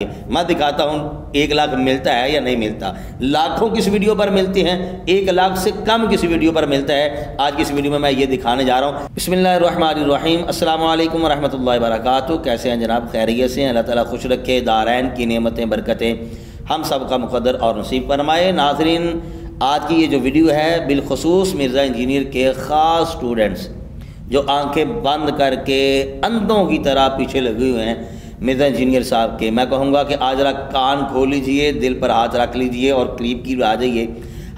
میں دکھاتا ہوں 1 لاکھ ملتا ہے یا نہیں ملتا. لاکھوں کس ویڈیو پر ملتی ہیں, 1 لاکھ سے کم کس ویڈیو پر ملتا ہے. آج کی اس ویڈیو میں یہ دکھانے جا رہا ہوں. بسم اللہ الرحمن الرحیم. السلام علیکم ورحمۃ اللہ وبرکاتہ. کیسے ہیں جناب, خیریت سے ہیں؟ اللہ تعالیٰ خوش رکھے, دارین کی نعمتیں برکتیں ہم سب کا مقدر اور نصیب فرمائے. ناظرین, آج کی یہ جو ویڈیو ہے بالخصوص مرزا انجینئر کے خاص سٹوڈنٹس جو آنکھیں بند کر کے اندھوں کی طرح پیچھے لگے ہوئے ہیں مرزا انجینئر صاحب کے, میں کہوں گا کہ آج ذرا کان کھول لیجئے, دل پر ہاتھ رکھ لیجئے اور قریب کی آ جائیے.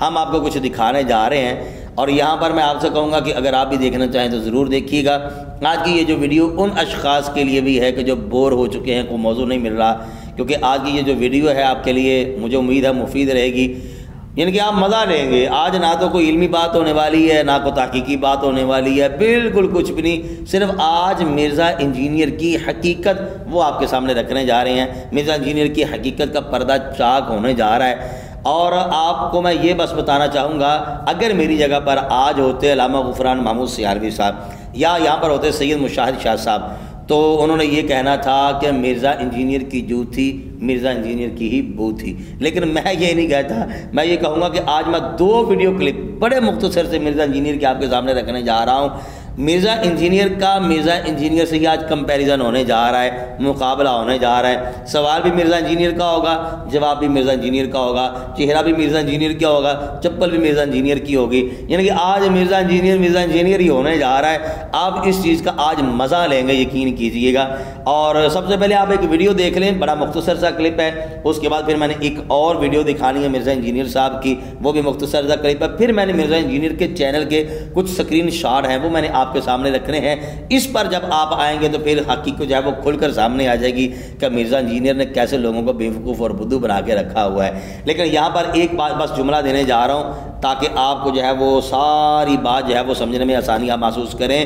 ہم آپ کو کچھ دکھانے جا رہے ہیں اور یہاں پر میں آپ سے کہوں گا کہ اگر آپ بھی دیکھنا چاہیں تو ضرور دیکھیے گا. آج کی یہ جو ویڈیو ان اشخاص کے لیے بھی ہے کہ جو بور ہو چکے ہیں, کوئی موضوع نہیں مل رہا, کیونکہ آج کی یہ جو ویڈیو ہے آپ کے لیے مجھے امید ہے مفید رہے گی, یعنی کہ آپ مزہ لیں گے. آج نہ تو کوئی علمی بات ہونے والی ہے, نہ کوئی تحقیقی بات ہونے والی ہے, بالکل کچھ بھی نہیں. صرف آج مرزا انجینئر کی حقیقت وہ آپ کے سامنے رکھنے جا رہے ہیں. مرزا انجینئر کی حقیقت کا پردہ چاک ہونے جا رہا ہے. اور آپ کو میں یہ بس بتانا چاہوں گا, اگر میری جگہ پر آج ہوتے علامہ غفران محمود سیالوی صاحب یا یہاں پر ہوتے سید مشاہد شاہ صاحب, تو انہوں نے یہ کہنا تھا کہ مرزا انجینئر کی جو تھی مرزا انجینئر کی ہی بو تھی. لیکن میں یہ نہیں کہتا, میں یہ کہوں گا کہ آج میں 2 ویڈیو کلپ بڑے مختصر سے مرزا انجینئر کے آپ کے سامنے رکھنے جا رہا ہوں. مرزا انجینئر کا مرزا انجینئر سے آج کمپیریزن ہونے جا رہا ہے, مقابلہ ہونے جا رہا ہے. سوال بھی مرزا انجینئر کا ہوگا, جواب بھی مرزا انجینئر کا ہوگا, چہرہ بھی مرزا انجینئر کا ہوگا, چپل بھی مرزا انجینئر کی ہوگی. یعنی کہ آج مرزا انجینئر ہی ہونے جا رہا ہے. آپ اس چیز کا آج مزہ لیں گے, یقین کیجئے گا. اور سب سے پہلے آپ ایک ویڈیو دیکھ لیں, بڑا مختصر سا کلپ ہے. اس کے بعد پھر میں نے ایک اور ویڈیو دکھانی ہے مرزا انجینئر صاحب کی, وہ بھی مختصر سا کلپ ہے. پھر میں نے مرزا انجینئر کے چینل کے کچھ سکرین شاٹ ہیں وہ میں نے آپ کے سامنے رکھنے ہیں. اس پر جب آپ آئیں گے تو پھر حقیقت جو ہے وہ کھل کر سامنے آ جائے گی کہ مرزا انجینئر نے کیسے لوگوں کو بیوقوف اور بدھو بنا کے رکھا ہوا ہے. لیکن یہاں پر ایک بات بس جملہ دینے جا رہا ہوں تاکہ آپ کو جو ہے وہ ساری بات جو ہے وہ سمجھنے میں آسانیاں محسوس کریں.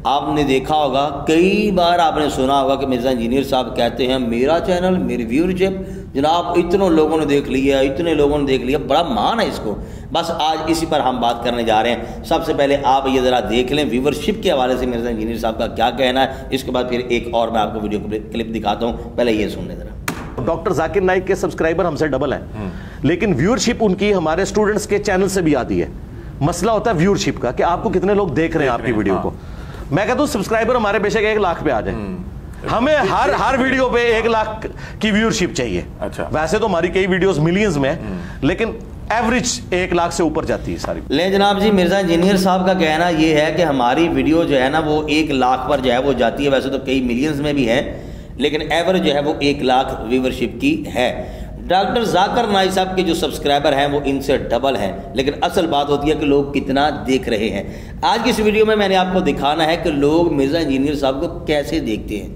آپ نے دیکھا ہوگا, کئی بار آپ نے سنا ہوگا کہ مرزا انجینئر صاحب کہتے ہیں میرا چینل, میری ویورشپ جناب اتنوں لوگوں نے دیکھ لیا, اتنے لوگوں نے دیکھ لیا, بڑا مان ہے اس کو. بس آج اسی پر ہم بات کرنے جا رہے ہیں. سب سے پہلے آپ یہ ذرا دیکھ لیں ویورشپ کے حوالے سے مرزا انجینئر صاحب کا کیا کہنا ہے. اس کے بعد پھر ایک اور میں آپ کو ویڈیو کلپ دکھاتا ہوں, پہلے یہ سن لیں ذرا. ڈاکٹر ذاکر نائک کے سبسکرائبر ہم سے ڈبل ہیں, لیکن ویورشپ ان کی ہمارے سٹوڈنٹس کے چینل سے بھی آتی ہے. مسئلہ ہوتا ہے ویورشپ کا کہ آپ کو کتنے لوگ دیکھ رہے ہیں آپ کی ویڈیو کو. میں کہتا ہوں سبسکرائبر ہمارے بے شک 1 لاکھ پہ آ جائیں, ہمیں ہر ویڈیو پہ 1 لاکھ کی ویورشپ چاہیے. ویسے تو ہماری کئی ویڈیوز ملینز میں ہیں, لیکن ایوریج 1 لاکھ سے اوپر جاتی ہے ساری. لیں جناب جی, مرزا انجینئر صاحب کا کہنا یہ ہے کہ ہماری ویڈیو جو ہے نا وہ 1 لاکھ پر جو ہے وہ جاتی ہے. ویسے تو کئی ملینز میں بھی ہے, لیکن ایوریج جو ہے وہ 1 لاکھ ویورشپ کی ہے. ڈاکٹر ذاکر نائک صاحب کے جو سبسکرائبر ہیں وہ ان سے ڈبل ہیں, لیکن اصل بات ہوتی ہے کہ لوگ کتنا دیکھ رہے ہیں. آج کی اس ویڈیو میں نے آپ کو دکھانا ہے کہ لوگ مرزا انجینئر صاحب کو کیسے دیکھتے ہیں,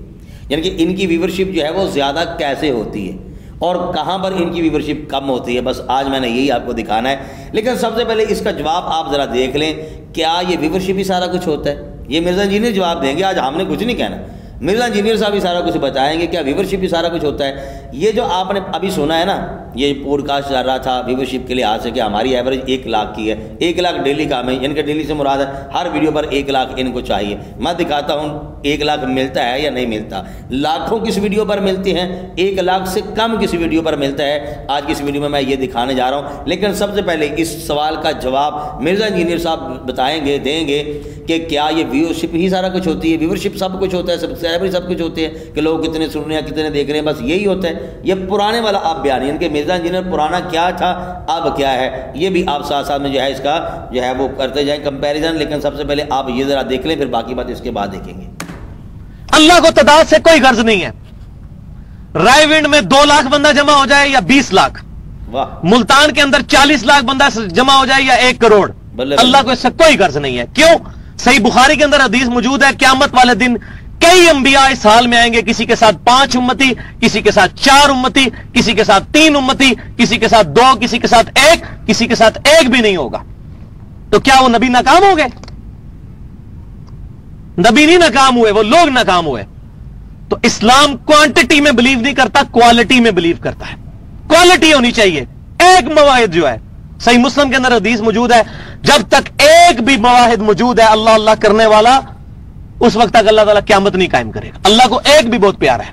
یعنی کہ ان کی ویورشپ جو ہے وہ زیادہ کیسے ہوتی ہے اور کہاں پر ان کی ویورشپ کم ہوتی ہے. بس آج میں نے یہی آپ کو دکھانا ہے. لیکن سب سے پہلے اس کا جواب آپ ذرا دیکھ لیں, کیا یہ ویورشپ ہی سارا کچھ ہوتا ہے؟ یہ مرزا انجینئر جواب دیں گے, آج ہم نے کچھ نہیں کہنا. مرزا انجینئر صاحب ہی سارا کچھ بتائیں گے کیا ویورشپ بھی سارا کچھ ہوتا ہے. یہ جو آپ نے ابھی سنا ہے نا, یہ پوڈ کاسٹ چل رہا تھا ویورشپ کے لحاظ سے کہ ہماری ایوریج 1 لاکھ کی ہے. 1 لاکھ ڈیلی کا ہمیں, یعنی کہ ڈیلی سے مراد ہے ہر ویڈیو پر 1 لاکھ ان کو چاہیے. میں دکھاتا ہوں 1 لاکھ ملتا ہے یا نہیں ملتا. لاکھوں کس ویڈیو پر ملتی ہیں, 1 لاکھ سے کم کس ویڈیو پر ملتا ہے. آج کی اس ویڈیو میں یہ دکھانے جا رہا ہوں. لیکن سب سے پہلے اس سوال کا جواب مرزا انجینئر صاحب بتائیں گے, دیں گے کہ کیا یہ ویورشپ ہی سارا کچھ ہوتی ہے, ویورشپ سب کچھ ہوتا ہے, سبسکرائبر سب کچھ ہوتے ہیں کہ لوگ کتنے سن رہے ہیں کتنے دیکھ رہے ہیں, بس یہی ہوتا ہے. یہ پرانے والا آپ بیان, یعنی کہ مرزا انجینئر پرانا کیا تھا اب کیا ہے, یہ بھی آپ ساتھ ساتھ میں جو ہے اس کا جو ہے وہ کرتے جائیں کمپیریزن. لیکن سب سے پہلے آپ یہ ذرا دیکھ لیں, پھر باقی بات اس کے بعد دیکھیں گے. اللہ کو تعداد سے کوئی غرض نہیں ہے. رائے ونڈ میں 2 لاکھ بندہ جمع ہو جائے یا 20 لاکھ, ملتان کے اندر 40 لاکھ بندہ جمع ہو جائے یا 1 کروڑ, اللہ کو اس سے کوئی غرض نہیں ہے. کیوں؟ صحیح بخاری کے اندر حدیث موجود ہے, قیامت والے دن کئی انبیاء اس حال میں آئیں گے, کسی کے ساتھ 5 امتی, کسی کے ساتھ 4 امتی, کسی کے ساتھ 3 امتی, کسی کے ساتھ 2, کسی کے ساتھ 1, کسی کے ساتھ 1 بھی نہیں ہوگا. تو کیا وہ نبی ناکام ہو گئے؟ نبی نہیں ناکام ہوئے, وہ لوگ ناکام ہوئے. تو اسلام کوانٹٹی میں بلیو نہیں کرتا, کوالٹی میں بلیو کرتا ہے. کوالٹی ہونی چاہیے. ایک مواحد جو ہے, صحیح مسلم کے اندر حدیث موجود ہے, جب تک ایک بھی مواحد موجود ہے اللہ اللہ کرنے والا, اس وقت تک اللہ تعالیٰ قیامت نہیں قائم کرے گا. اللہ کو ایک بھی بہت پیارا ہے.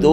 2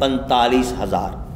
45,000।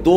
2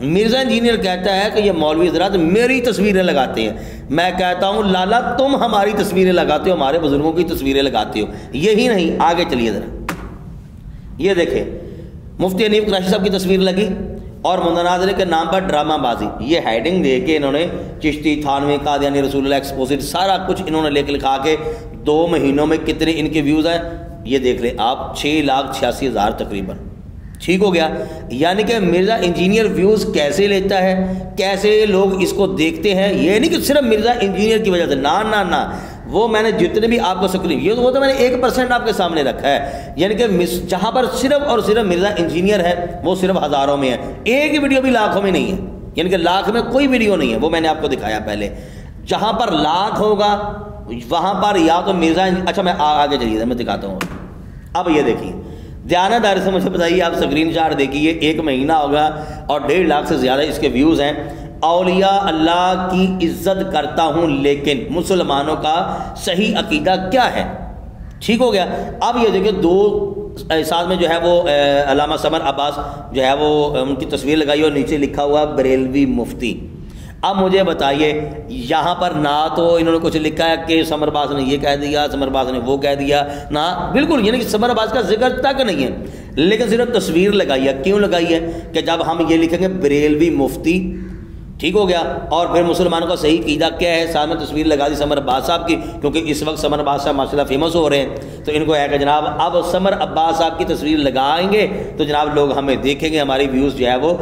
مرزا انجینئر کہتا ہے کہ یہ مولوی حضرات میری تصویریں لگاتے ہیں. میں کہتا ہوں لالا تم ہماری تصویریں لگاتے ہو, ہمارے بزرگوں کی تصویریں لگاتے ہو. یہی نہیں, آگے چلیے ذرا, یہ دیکھیں مفتی حنیف قریشی صاحب کی تصویر لگی اور متنازع کے نام پر ڈرامہ بازی. یہ ہیڈنگ دے کے انہوں نے چشتی, تھانوی, قادیانی, رسول اللہ ایکسپوزٹ سارا کچھ انہوں نے لکھا کے 2 مہینوں میں کتنے ان کے ویوز ہیں یہ دیکھ لیں آپ, 6,86,000 تقریباً. ٹھیک ہو گیا. یعنی کہ مرزا انجینئر ویوز کیسے لیتا ہے, کیسے لوگ اس کو دیکھتے ہیں. یہ نہیں کہ صرف مرزا انجینئر کی وجہ سے, نہ وہ میں نے جتنے بھی آپ کو سکرین, یہ وہ تو میں نے 1% آپ کے سامنے رکھا ہے. یعنی کہ جہاں پر صرف اور صرف مرزا انجینئر ہے وہ صرف ہزاروں میں ہے, ایک ویڈیو بھی لاکھوں میں نہیں ہے. یعنی کہ لاکھ میں کوئی ویڈیو نہیں ہے, وہ میں نے آپ کو دکھایا پہلے. جہاں پر لاکھ ہوگا وہاں پر یا تو مرزا, اچھا میں آگے چلیے میں دکھاتا ہوں. اب یہ دیکھیے دیانت داری سے مجھے بتائیے, آپ سکرین شاٹ دیکھیے, 1 مہینہ ہوگا اور 1.5 لاکھ سے زیادہ اس کے ویوز ہیں. اولیاء اللہ کی عزت کرتا ہوں لیکن مسلمانوں کا صحیح عقیدہ کیا ہے. ٹھیک ہو گیا. اب یہ دیکھیں 2 ساتھ میں جو ہے وہ علامہ سمر عباس جو ہے وہ ان کی تصویر لگائی اور نیچے لکھا ہوا بریلوی مفتی. اب مجھے بتائیے یہاں پر نہ تو انہوں نے کچھ لکھا ہے کہ سمر عباس نے یہ کہہ دیا, سمر عباس نے وہ کہہ دیا, نہ بالکل, یعنی کہ سمر عباس کا ذکر تک نہیں ہے, لیکن صرف تصویر لگائی ہے. کیوں لگائی ہے کہ جب ہم یہ لکھیں گے بریلوی مفتی, ٹھیک ہو گیا, اور پھر مسلمانوں کا صحیح عقیدہ کیا ہے, ساتھ میں تصویر لگا دی سمر عباس صاحب کی, کیونکہ اس وقت سمر عباس صاحب ماشاء اللہ فیمس ہو رہے ہیں. تو ان کو ہے کہ جناب اب سمر عباس صاحب کی تصویر لگائیں گے تو جناب لوگ ہمیں دیکھیں گے, ہماری ویوز جو ہے وہ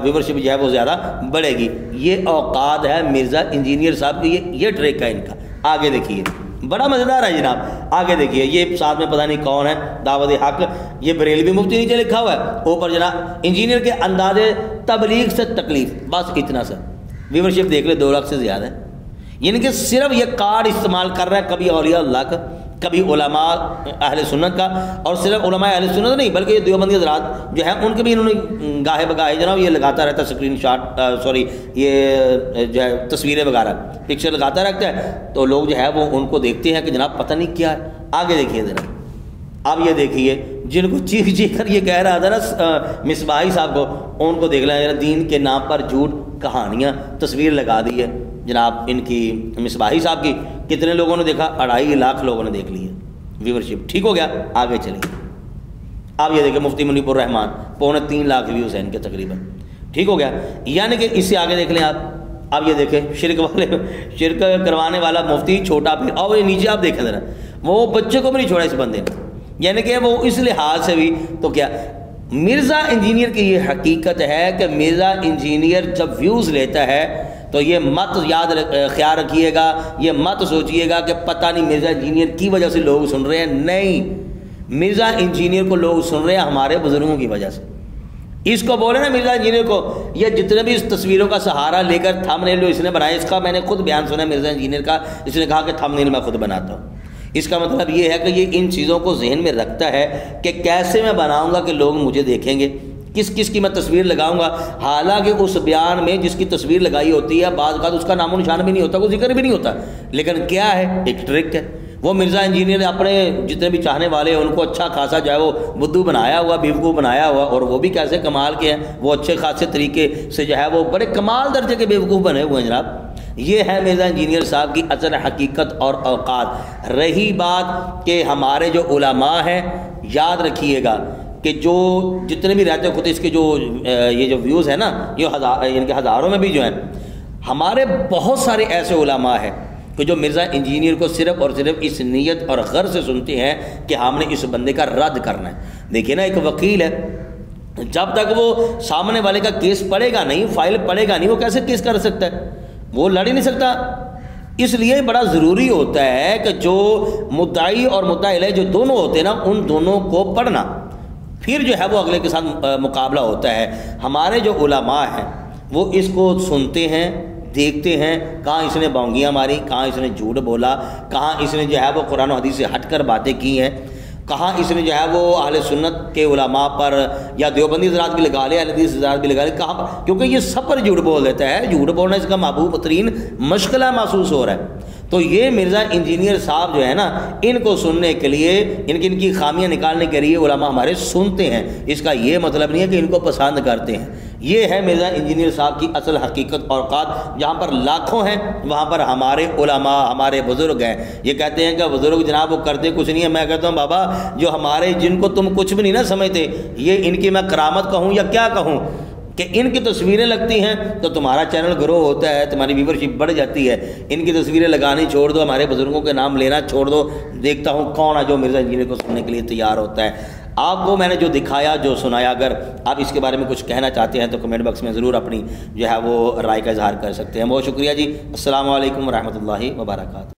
ویورشپ جو ہے وہ زیادہ بڑھے گی. یہ اوقات ہے مرزا انجینئر صاحب کی, یہ ٹریک ہے ان کا. آگے دیکھیے, بڑا مزیدار ہے جناب. آگے دیکھیے یہ ساتھ میں پتہ نہیں کون ہے, دعوت حق, یہ بریلوی مفتی نیچے لکھا ہوا ہے, اوپر جناب انجینئر کے انداز تبلیغ سے تکلیف, بس اتنا سا. ویورشپ دیکھ لے 2 لاکھ سے زیادہ ہے. یعنی کہ صرف یہ کارڈ استعمال کر رہا ہے, کبھی اولیاء اللہ کا, کبھی علماء اہل سنت کا, اور صرف علماء اہل سنت نہیں بلکہ یہ دیوبندی حضرات جو ہیں ان کے بھی انہوں نے گاہے بگاہے جناب یہ لگاتا رہتا ہے اسکرین شاٹ, یہ جو ہے تصویریں وغیرہ پکچر لگاتا رہتا ہے, تو لوگ جو ہے وہ ان کو دیکھتے ہیں کہ جناب پتہ نہیں کیا ہے. آگے دیکھیے ذرا, اب یہ دیکھیے جن کو چیخ کر یہ کہہ رہا تھا نا مصباحی صاحب کو, ان کو دیکھ لیں دین کے نام پر جھوٹ کہانیاں, تصویر لگا دی ہے جناب ان کی مصباحی صاحب کی. کتنے لوگوں نے دیکھا, 2.5 لاکھ لوگوں نے دیکھ لی ہے ویورشپ. ٹھیک ہو گیا. آگے چلیے, اب یہ دیکھیں مفتی منیب الرحمان 3.25 لاکھ ویوز ہیں ان کے تقریباً. ٹھیک ہو گیا. یعنی کہ اس سے آگے دیکھ لیں آپ. اب یہ دیکھیں شرک کروانے والا مفتی چھوٹا پھر, اور یہ نیچے آپ دیکھیں ذرا, وہ بچے کو بھی نہیں چھوڑا اس بندے نے. یعنی کہ وہ اس لحاظ سے بھی تو کیا مرزا انجینئر کی یہ حقیقت ہے کہ مرزا انجینئر جب ویوز لیتا ہے تو یہ مت خیال رکھیے گا, یہ مت سوچئے گا کہ پتہ نہیں مرزا انجینئر کی وجہ سے لوگ سن رہے ہیں. نہیں, مرزا انجینئر کو لوگ سن رہے ہیں ہمارے بزرگوں کی وجہ سے. اس کو بولے نا مرزا انجینئر کو, یہ جتنے بھی اس تصویروں کا سہارا لے کر تھم نیل اس نے بنایا, اس کا میں نے خود بیان سنا مرزا انجینئر کا, اس نے کہا کہ تھم نیل میں خود بناتا ہوں. اس کا مطلب یہ ہے کہ یہ ان چیزوں کو ذہن میں رکھتا ہے کہ کیسے میں بناؤں گا کہ لوگ مجھے دیکھیں گے, کس کی میں تصویر لگاؤں گا. حالانکہ اس بیان میں جس کی تصویر لگائی ہوتی ہے بعض اوقات اس کا نام و نشان بھی نہیں ہوتا, کوئی ذکر بھی نہیں ہوتا, لیکن کیا ہے ایک ٹرک ہے. وہ مرزا انجینئر نے اپنے جتنے بھی چاہنے والے ہیں ان کو اچھا خاصا جو ہے وہ بدھو بنایا ہوا, بیوقوف بنایا ہوا, اور وہ بھی کیسے کمال کے ہیں, وہ اچھے خاصے طریقے سے جو ہے وہ بڑے کمال درجے کے بیوقوف بنے ہوئے ہیں جناب. یہ ہے مرزا انجینئر صاحب کی اصل حقیقت اور اوقات. رہی بات کہ ہمارے جو علماء ہیں, یاد رکھیے گا کہ جو جتنے بھی رہتے خود اس کے جو یہ جو ویوز ہیں نا, یہ ان کے ہزاروں میں بھی جو ہیں, ہمارے بہت سارے ایسے علماء ہیں کہ جو مرزا انجینئر کو صرف اور صرف اس نیت اور غرض سے سنتے ہیں کہ ہم نے اس بندے کا رد کرنا ہے. دیکھیے نا ایک وکیل ہے, جب تک وہ سامنے والے کا کیس پڑھے گا نہیں, فائل پڑھے گا نہیں, وہ کیسے کیس کر سکتا ہے, وہ لڑ ہی نہیں سکتا. اس لیے بڑا ضروری ہوتا ہے کہ جو مدعی اور مدعی علیہ جو دونوں ہوتے ہیں نا, ان دونوں کو پڑھنا, پھر جو ہے وہ اگلے کے ساتھ مقابلہ ہوتا ہے. ہمارے جو علماء ہیں وہ اس کو سنتے ہیں, دیکھتے ہیں, کہاں اس نے بونگیاں ماری, کہاں اس نے جھوٹ بولا, کہاں اس نے جو ہے وہ قرآن و حدیث سے ہٹ کر باتیں کی ہیں, کہاں اس نے جو ہے وہ اہل سنت کے علماء پر یا دیوبندی حضرات بھی لگا لے, اہل حدیث حضرات بھی لگا لے, کہاں پر, کیونکہ یہ سب پر جھوٹ بول دیتا ہے. جھوٹ بولنا اس کا محبوب ترین مشغلہ محسوس ہو رہا ہے. تو یہ مرزا انجینئر صاحب جو ہے نا، ان کو سننے کے لیے، ان کی خامیاں نکالنے کے لیے علماء ہمارے سنتے ہیں، اس کا یہ مطلب نہیں ہے کہ ان کو پسند کرتے ہیں۔ یہ ہے مرزا انجینئر صاحب کی اصل حقیقت اور اوقات۔ جہاں پر لاکھوں ہیں وہاں پر ہمارے علماء، ہمارے بزرگ ہیں۔ یہ کہتے ہیں کہ بزرگ جناب وہ کرتے کچھ نہیں ہے، میں کہتا ہوں بابا جو ہمارے، جن کو تم کچھ بھی نہیں نہ سمجھتے، یہ ان کی میں کرامت کہوں یا کیا کہوں، کہ ان کی تصویریں لگتی ہیں تو تمہارا چینل گرو ہوتا ہے، تمہاری ویورشپ بڑھ جاتی ہے۔ ان کی تصویریں لگانی چھوڑ دو، ہمارے بزرگوں کے نام لینا چھوڑ دو، دیکھتا ہوں کون ہے جو مرزا انجینئر کو سننے کے لیے تیار ہوتا ہے۔ آپ کو میں نے جو دکھایا، جو سنایا، اگر آپ اس کے بارے میں کچھ کہنا چاہتے ہیں تو کمنٹ باکس میں ضرور اپنی جو ہے وہ رائے کا اظہار کر سکتے ہیں۔ بہت شکریہ جی، السلام علیکم ورحمۃ اللہ وبرکاتہ۔